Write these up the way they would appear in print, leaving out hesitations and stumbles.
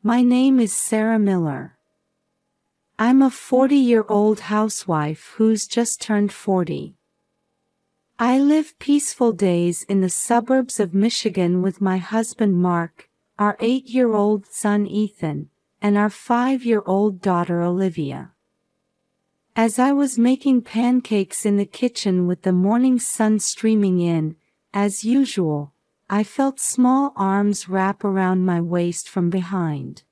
My name is Sarah Miller. I'm a 40-year-old housewife who's just turned 40. I live peaceful days in the suburbs of Michigan with my husband Mark, our 8-year-old son Ethan, and our 5-year-old daughter Olivia. As I was making pancakes in the kitchen with the morning sun streaming in, as usual, I felt small arms wrap around my waist from behind.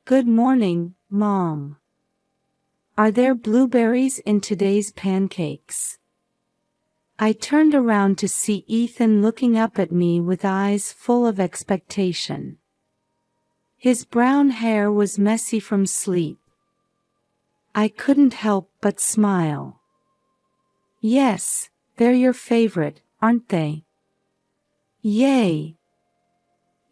"Good morning, Mom. Are there blueberries in today's pancakes?" I turned around to see Ethan looking up at me with eyes full of expectation. His brown hair was messy from sleep. I couldn't help but smile. "Yes, they're your favorite, aren't they?" "Yay!"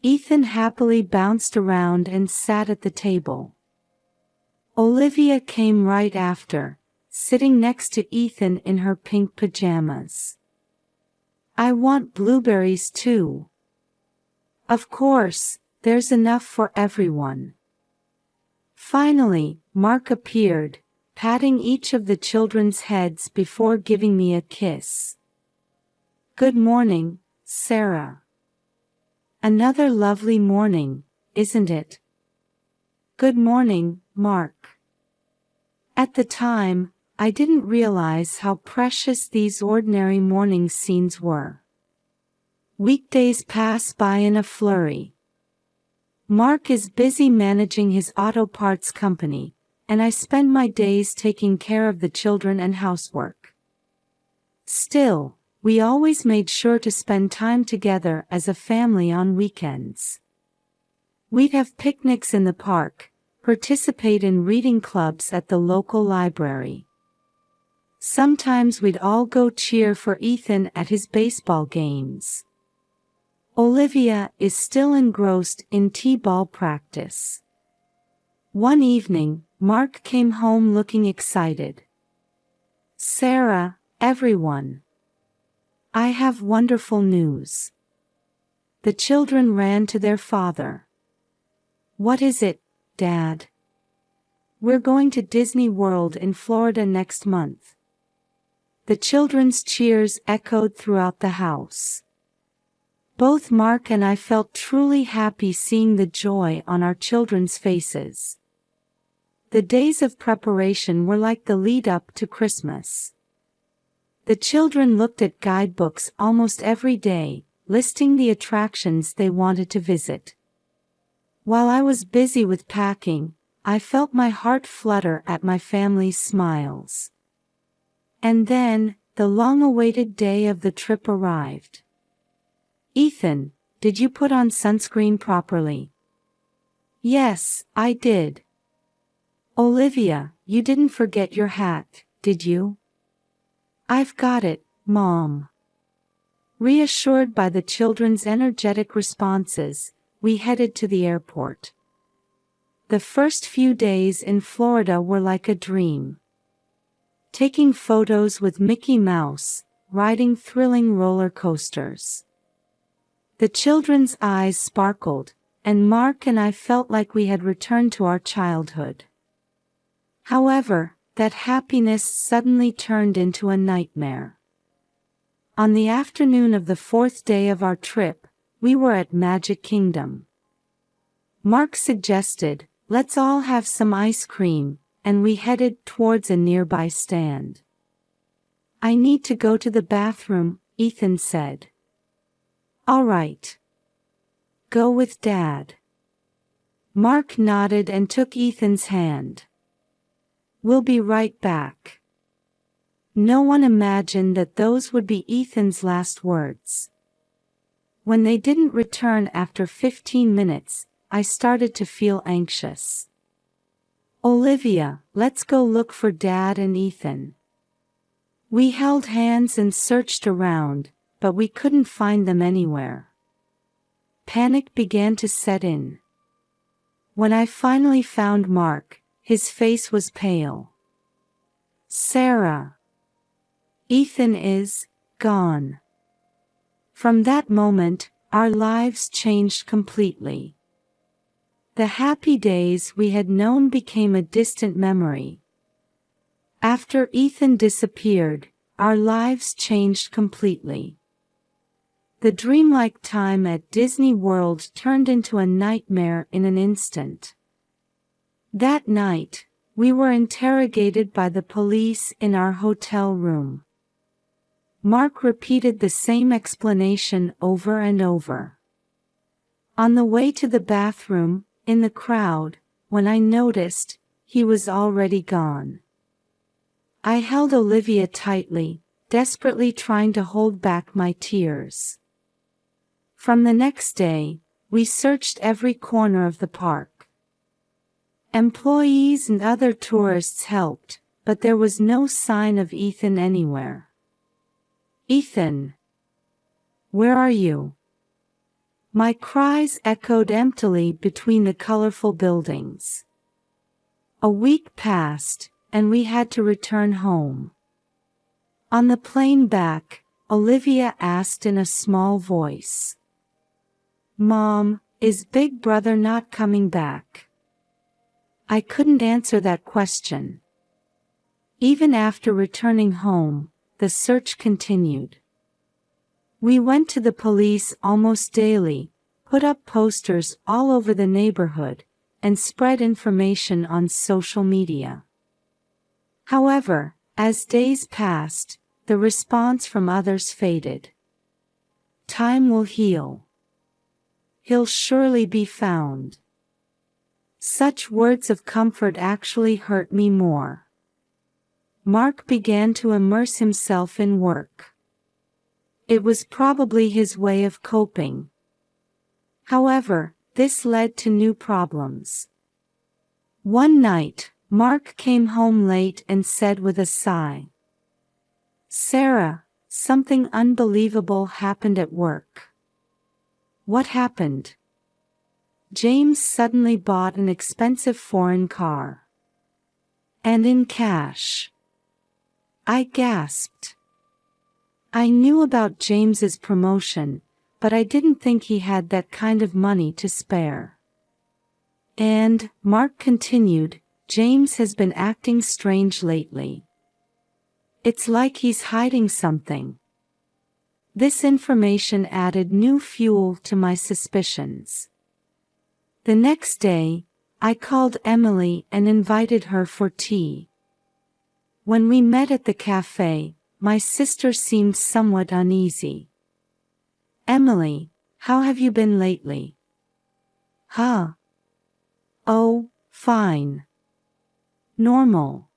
Ethan happily bounced around and sat at the table. Olivia came right after, sitting next to Ethan in her pink pajamas. "I want blueberries too." "Of course, there's enough for everyone." Finally, Mark appeared, patting each of the children's heads before giving me a kiss. "Good morning, Sarah. Another lovely morning, isn't it?" "Good morning, Mark." At the time, I didn't realize how precious these ordinary morning scenes were. Weekdays pass by in a flurry. Mark is busy managing his auto parts company, and I spend my days taking care of the children and housework. Still, we always made sure to spend time together as a family on weekends. We'd have picnics in the park, participate in reading clubs at the local library. Sometimes we'd all go cheer for Ethan at his baseball games. Olivia is still engrossed in t-ball practice. One evening, Mark came home looking excited. "Sarah, everyone. I have wonderful news." The children ran to their father. "What is it, Dad?" "We're going to Disney World in Florida next month." The children's cheers echoed throughout the house. Both Mark and I felt truly happy seeing the joy on our children's faces. The days of preparation were like the lead-up to Christmas. The children looked at guidebooks almost every day, listing the attractions they wanted to visit. While I was busy with packing, I felt my heart flutter at my family's smiles. And then, the long-awaited day of the trip arrived. "Ethan, did you put on sunscreen properly?" "Yes, I did." "Olivia, you didn't forget your hat, did you?" "I've got it, Mom." Reassured by the children's energetic responses, we headed to the airport. The first few days in Florida were like a dream. Taking photos with Mickey Mouse, riding thrilling roller coasters. The children's eyes sparkled, and Mark and I felt like we had returned to our childhood. However, that happiness suddenly turned into a nightmare. On the afternoon of the fourth day of our trip, we were at Magic Kingdom. Mark suggested, "Let's all have some ice cream," and we headed towards a nearby stand. "I need to go to the bathroom," Ethan said. "All right. Go with Dad." Mark nodded and took Ethan's hand. "We'll be right back." No one imagined that those would be Ethan's last words. When they didn't return after 15 minutes, I started to feel anxious. "Olivia, let's go look for Dad and Ethan." We held hands and searched around, but we couldn't find them anywhere. Panic began to set in. When I finally found Mark, his face was pale. "Sarah. Ethan is gone." From that moment, our lives changed completely. The happy days we had known became a distant memory. After Ethan disappeared, our lives changed completely. The dreamlike time at Disney World turned into a nightmare in an instant. That night, we were interrogated by the police in our hotel room. Mark repeated the same explanation over and over. On the way to the bathroom, in the crowd, when I noticed, he was already gone. I held Olivia tightly, desperately trying to hold back my tears. From the next day, we searched every corner of the park. Employees and other tourists helped, but there was no sign of Ethan anywhere. Ethan! Where are you? My cries echoed emptily between the colorful buildings. A week passed, and we had to return home. On the plane back, Olivia asked in a small voice, "Mom, is Big Brother not coming back?" I couldn't answer that question. Even after returning home, the search continued. We went to the police almost daily, put up posters all over the neighborhood, and spread information on social media. However, as days passed, the response from others faded. Time will heal. He'll surely be found. Such words of comfort actually hurt me more. Mark began to immerse himself in work. It was probably his way of coping. However, this led to new problems. One night, Mark came home late and said with a sigh, "Sarah, something unbelievable happened at work." What happened? James suddenly bought an expensive foreign car. And in cash. I gasped. I knew about James's promotion, but I didn't think he had that kind of money to spare. And, Mark continued, James has been acting strange lately. It's like he's hiding something. This information added new fuel to my suspicions. The next day, I called Emily and invited her for tea. When we met at the cafe, my sister seemed somewhat uneasy. "Emily, how have you been lately?" "Huh? Oh, fine. Normal."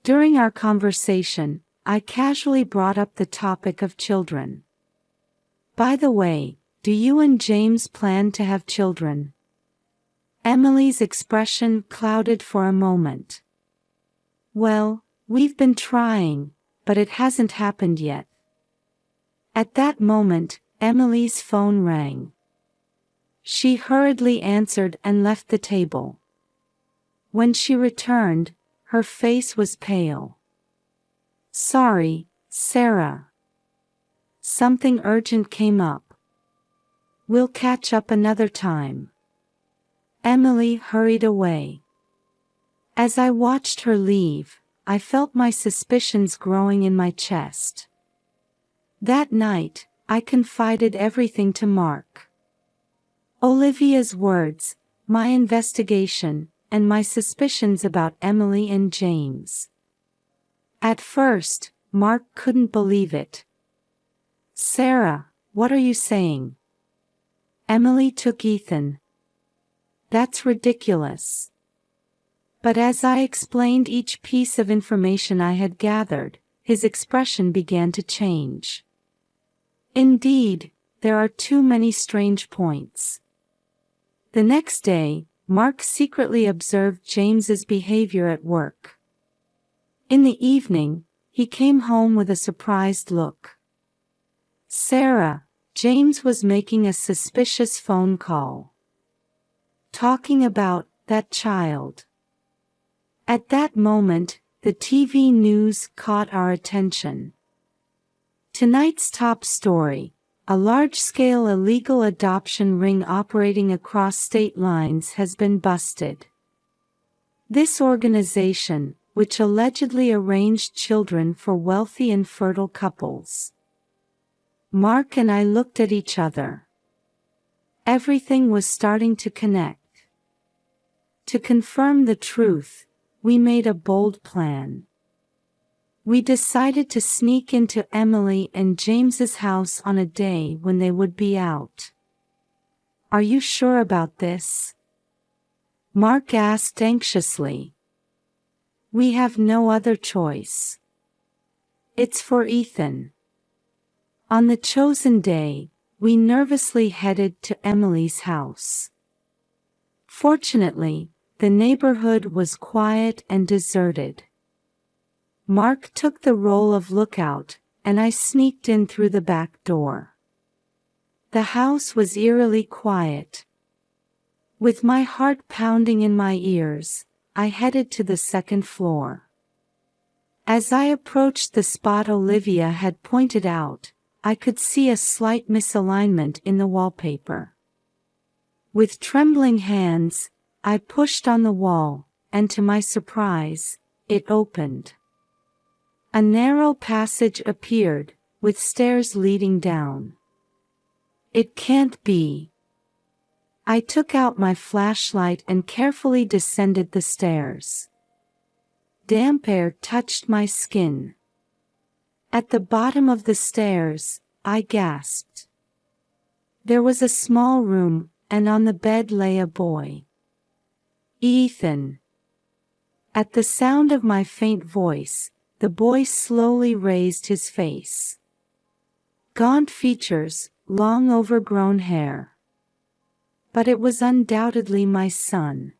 During our conversation, I casually brought up the topic of children. "By the way, do you and James plan to have children?" Emily's expression clouded for a moment. "Well, we've been trying, but it hasn't happened yet." At that moment, Emily's phone rang. She hurriedly answered and left the table. When she returned, her face was pale. "Sorry, Sarah. Something urgent came up. We'll catch up another time." Emily hurried away. As I watched her leave, I felt my suspicions growing in my chest. That night, I confided everything to Mark. Olivia's words, my investigation, and my suspicions about Emily and James. At first, Mark couldn't believe it. "Sarah, what are you saying? Emily took Ethan. That's ridiculous." But as I explained each piece of information I had gathered, his expression began to change. Indeed, there are too many strange points. The next day, Mark secretly observed James's behavior at work. In the evening, he came home with a surprised look. "Sarah, James was making a suspicious phone call. Talking about that child." At that moment, the TV news caught our attention. Tonight's top story: A large-scale illegal adoption ring operating across state lines has been busted. This organization, which allegedly arranged children for wealthy and fertile couples. Mark and I looked at each other. Everything was starting to connect. To confirm the truth, we made a bold plan. We decided to sneak into Emily and James's house on a day when they would be out. "Are you sure about this?" Mark asked anxiously. "We have no other choice. It's for Ethan." On the chosen day, we nervously headed to Emily's house. Fortunately, the neighborhood was quiet and deserted. Mark took the role of lookout, and I sneaked in through the back door. The house was eerily quiet. With my heart pounding in my ears, I headed to the second floor. As I approached the spot Olivia had pointed out, I could see a slight misalignment in the wallpaper. With trembling hands, I pushed on the wall, and to my surprise, it opened. A narrow passage appeared, with stairs leading down. "It can't be." I took out my flashlight and carefully descended the stairs. Damp air touched my skin. At the bottom of the stairs, I gasped. There was a small room, and on the bed lay a boy. "Ethan." At the sound of my faint voice, the boy slowly raised his face. Gaunt features, long overgrown hair. But it was undoubtedly my son.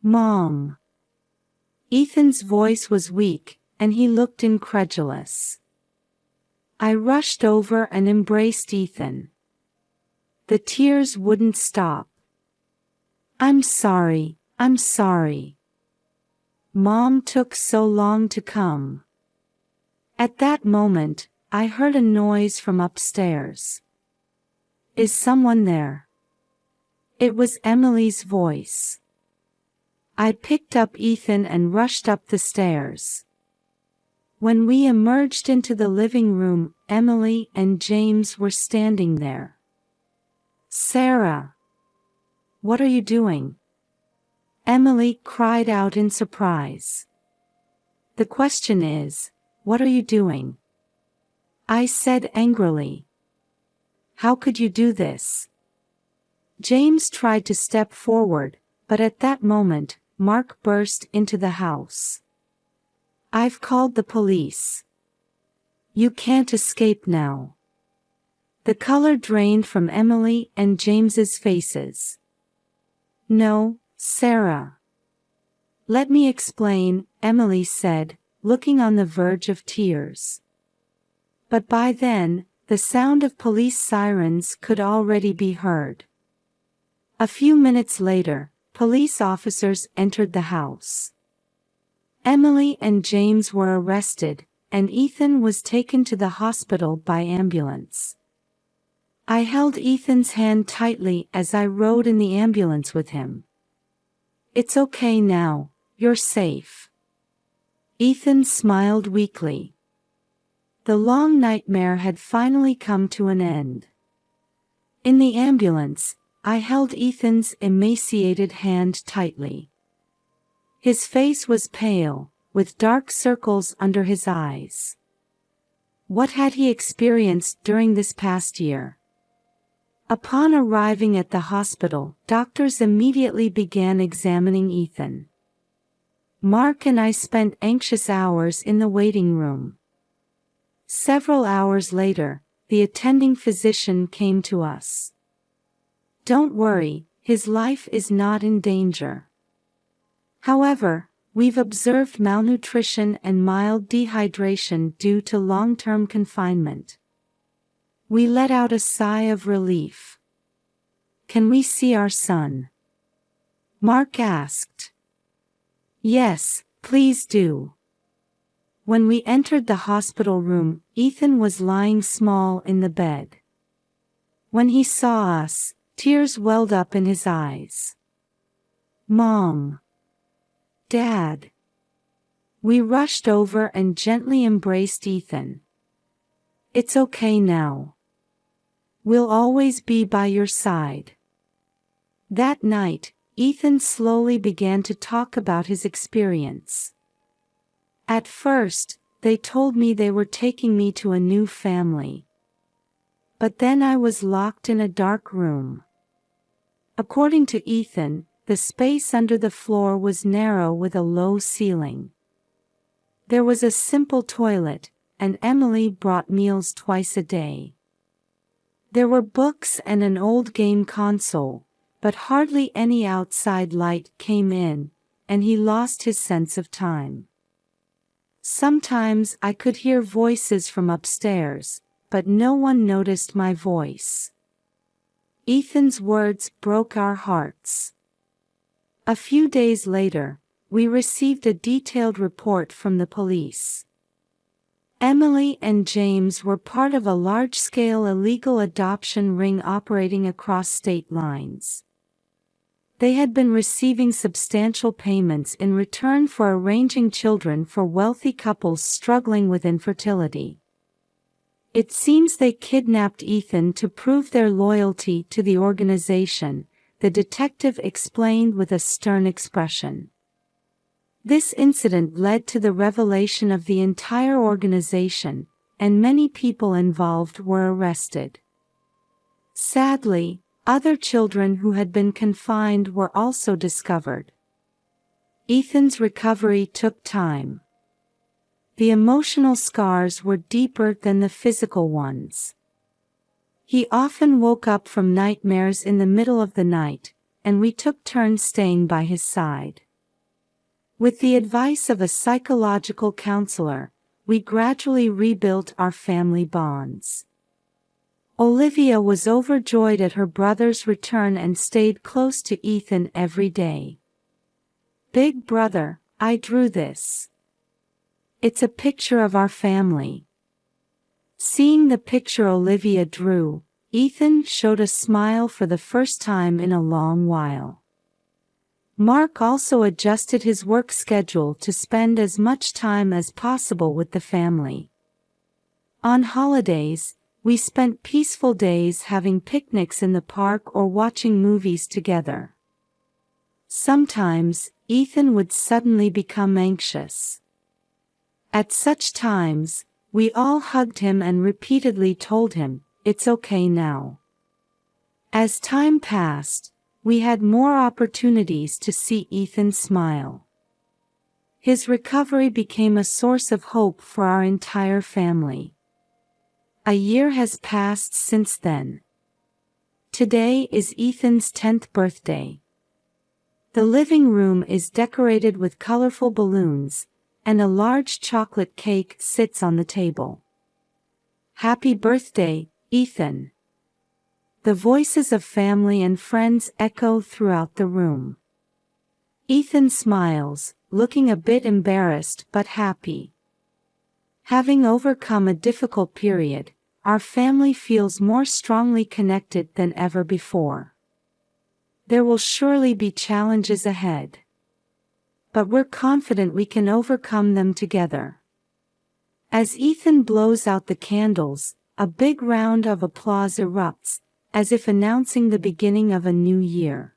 "Mom." Ethan's voice was weak, and he looked incredulous. I rushed over and embraced Ethan. The tears wouldn't stop. I'm sorry. Mom took so long to come." At that moment, I heard a noise from upstairs. "Is someone there?" It was Emily's voice. I picked up Ethan and rushed up the stairs. When we emerged into the living room, Emily and James were standing there. "Sarah! What are you doing?" Emily cried out in surprise. "The question is, what are you doing?" I said angrily. "How could you do this?" James tried to step forward, but at that moment, Mark burst into the house. "I've called the police. You can't escape now." The color drained from Emily and James's faces. "No, Sarah. Let me explain," Emily said, looking on the verge of tears. But by then, the sound of police sirens could already be heard. A few minutes later, police officers entered the house. Emily and James were arrested, and Ethan was taken to the hospital by ambulance. I held Ethan's hand tightly as I rode in the ambulance with him. "It's okay now, you're safe." Ethan smiled weakly. The long nightmare had finally come to an end. In the ambulance, I held Ethan's emaciated hand tightly. His face was pale, with dark circles under his eyes. What had he experienced during this past year? Upon arriving at the hospital, doctors immediately began examining Ethan. Mark and I spent anxious hours in the waiting room. Several hours later, the attending physician came to us. "Don't worry, his life is not in danger. However, we've observed malnutrition and mild dehydration due to long-term confinement." We let out a sigh of relief. "Can we see our son?" Mark asked. "Yes, please do." When we entered the hospital room, Ethan was lying small in the bed. When he saw us, tears welled up in his eyes. "Mom! Dad!" We rushed over and gently embraced Ethan. "It's okay now. We'll always be by your side." That night, Ethan slowly began to talk about his experience. At first, they told me they were taking me to a new family. But then I was locked in a dark room. According to Ethan, the space under the floor was narrow with a low ceiling. There was a simple toilet, and Emily brought meals twice a day. There were books and an old game console, but hardly any outside light came in, and he lost his sense of time. Sometimes I could hear voices from upstairs, but no one noticed my voice. Ethan's words broke our hearts. A few days later, we received a detailed report from the police. Emily and James were part of a large-scale illegal adoption ring operating across state lines. They had been receiving substantial payments in return for arranging children for wealthy couples struggling with infertility. It seems they kidnapped Ethan to prove their loyalty to the organization, the detective explained with a stern expression. This incident led to the revelation of the entire organization, and many people involved were arrested. Sadly, other children who had been confined were also discovered. Ethan's recovery took time. The emotional scars were deeper than the physical ones. He often woke up from nightmares in the middle of the night, and we took turns staying by his side. With the advice of a psychological counselor, we gradually rebuilt our family bonds. Olivia was overjoyed at her brother's return and stayed close to Ethan every day. "Big brother, I drew this. It's a picture of our family." Seeing the picture Olivia drew, Ethan showed a smile for the first time in a long while. Mark also adjusted his work schedule to spend as much time as possible with the family. On holidays, we spent peaceful days having picnics in the park or watching movies together. Sometimes, Ethan would suddenly become anxious. At such times, we all hugged him and repeatedly told him, "It's okay now." As time passed, we had more opportunities to see Ethan smile. His recovery became a source of hope for our entire family. A year has passed since then. Today is Ethan's 10th birthday. The living room is decorated with colorful balloons, and a large chocolate cake sits on the table. "Happy birthday, Ethan." The voices of family and friends echo throughout the room. Ethan smiles, looking a bit embarrassed but happy. Having overcome a difficult period, our family feels more strongly connected than ever before. There will surely be challenges ahead. But we're confident we can overcome them together. As Ethan blows out the candles, a big round of applause erupts, as if announcing the beginning of a new year.